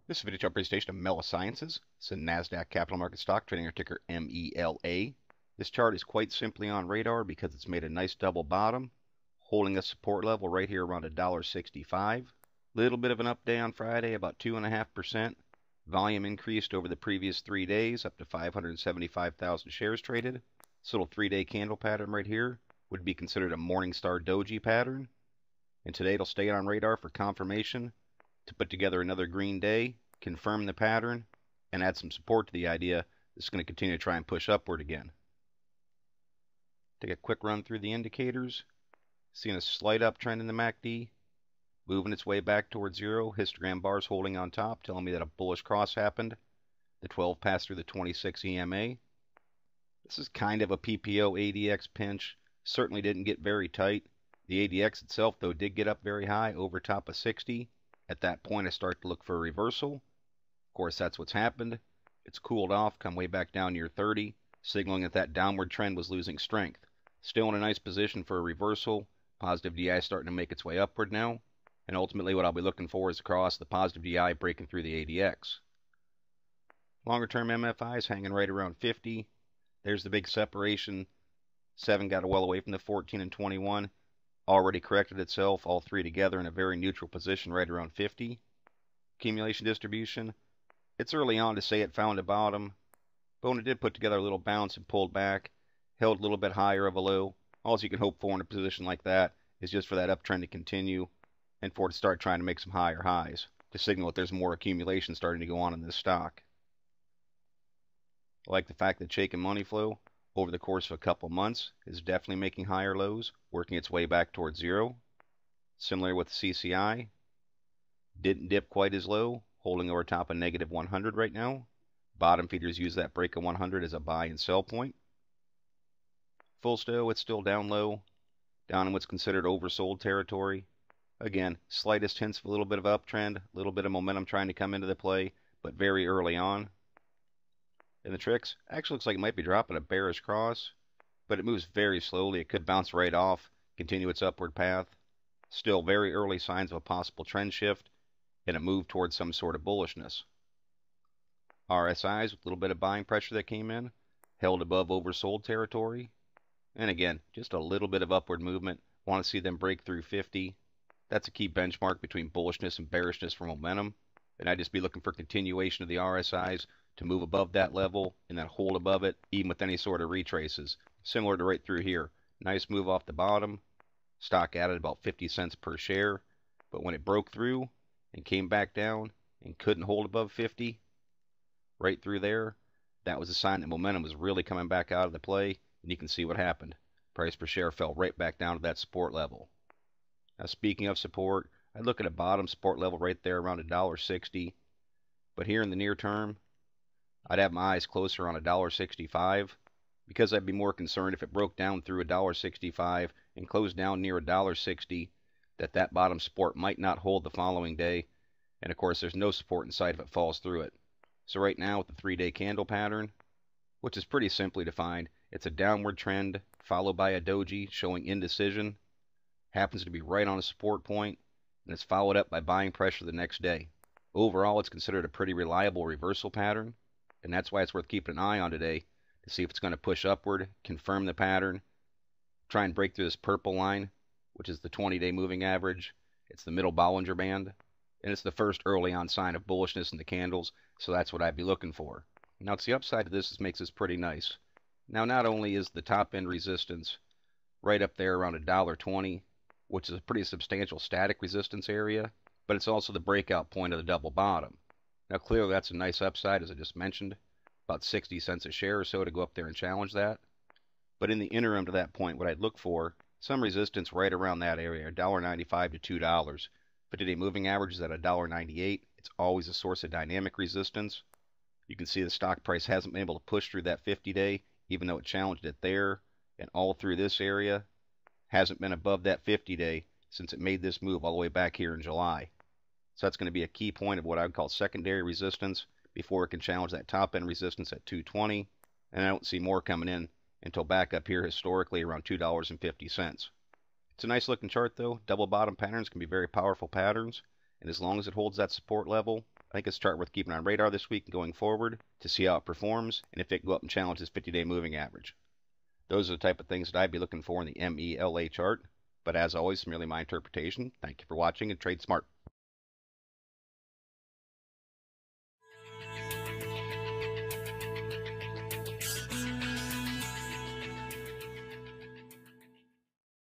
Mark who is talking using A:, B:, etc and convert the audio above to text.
A: This is a video chart presentation of MELA Sciences. It's a NASDAQ capital market stock trading our ticker MELA. This chart is quite simply on radar because it's made a nice double bottom, holding a support level right here around $1.65. Little bit of an up day on Friday, about 2.5%. Volume increased over the previous 3 days, up to 575,000 shares traded. This little 3-day candle pattern right here would be considered a Morningstar doji pattern. And today it'll stay on radar for confirmation to put together another green day, confirm the pattern, and add some support to the idea this is going to continue to try and push upward again. Take a quick run through the indicators. Seeing a slight uptrend in the MACD, moving its way back towards zero. Histogram bars holding on top, telling me that a bullish cross happened. The 12 passed through the 26 EMA. This is kind of a PPO ADX pinch. Certainly didn't get very tight. The ADX itself, though, did get up very high, over top of 60. At that point, I start to look for a reversal. Of course, that's what's happened. It's cooled off, come way back down near 30, signaling that that downward trend was losing strength. Still in a nice position for a reversal. Positive DI starting to make its way upward now. And ultimately, what I'll be looking for is across the positive DI breaking through the ADX. Longer term MFIs hanging right around 50. There's the big separation. 7 got well away from the 14 and 21. Already corrected itself, all three together in a very neutral position right around 50. Accumulation distribution. It's early on to say it found a bottom, but when it did put together a little bounce and pulled back, held a little bit higher of a low, all you can hope for in a position like that is just for that uptrend to continue and for it to start trying to make some higher highs to signal that there's more accumulation starting to go on in this stock. I like the fact that Chaikin money flow over the course of a couple months is definitely making higher lows, working its way back towards zero. Similar with the CCI. Didn't dip quite as low, holding over top of negative 100 right now. Bottom feeders use that break of 100 as a buy and sell point. Full stow, it's still down low, down in what's considered oversold territory. Again, slightest hints of a little bit of uptrend, a little bit of momentum trying to come into the play, but very early on. And the tricks actually looks like it might be dropping a bearish cross, but it moves very slowly. It could bounce right off, continue its upward path. Still very early signs of a possible trend shift and a move towards some sort of bullishness. RSIs with a little bit of buying pressure that came in, held above oversold territory. And again, just a little bit of upward movement. Want to see them break through 50. That's a key benchmark between bullishness and bearishness for momentum. And I'd just be looking for continuation of the RSIs to move above that level and then hold above it, even with any sort of retraces. Similar to right through here. Nice move off the bottom. Stock added about 50 cents per share. But when it broke through and came back down and couldn't hold above 50, right through there, that was a sign that momentum was really coming back out of the play. And you can see what happened. Price per share fell right back down to that support level. Now, speaking of support, I'd look at a bottom support level right there around $1.60. But here in the near term, I'd have my eyes closer on $1.65 because I'd be more concerned if it broke down through $1.65 and closed down near $1.60 that bottom support might not hold the following day. And of course, there's no support in sight if it falls through it. So right now with the 3-day candle pattern, which is pretty simply defined, it's a downward trend followed by a doji showing indecision. Happens to be right on a support point, and it's followed up by buying pressure the next day. Overall, it's considered a pretty reliable reversal pattern, and that's why it's worth keeping an eye on today to see if it's going to push upward, confirm the pattern, try and break through this purple line, which is the 20-day moving average. It's the middle Bollinger Band, and it's the first early on sign of bullishness in the candles, so that's what I'd be looking for. Now, it's the upside of this makes this pretty nice. Now, not only is the top end resistance right up there around $1.20, which is a pretty substantial static resistance area, but it's also the breakout point of the double bottom. Now, clearly that's a nice upside, as I just mentioned, about 60 cents a share or so to go up there and challenge that. But in the interim to that point, what I'd look for, some resistance right around that area, $1.95 to $2. 50-day moving average is at $1.98. It's always a source of dynamic resistance. You can see the stock price hasn't been able to push through that 50-day, even though it challenged it there, and all through this area. Hasn't been above that 50-day since it made this move all the way back here in July. So that's going to be a key point of what I would call secondary resistance before it can challenge that top end resistance at 220. And I don't see more coming in until back up here historically around $2.50. It's a nice looking chart though. Double bottom patterns can be very powerful patterns. And as long as it holds that support level I think it's a chart worth keeping on radar this week and going forward to see how it performs and if it can go up and challenge this 50-day moving average. Those are the type of things that I'd be looking for in the MELA chart. But as always, merely my interpretation. Thank you for watching and trade smart.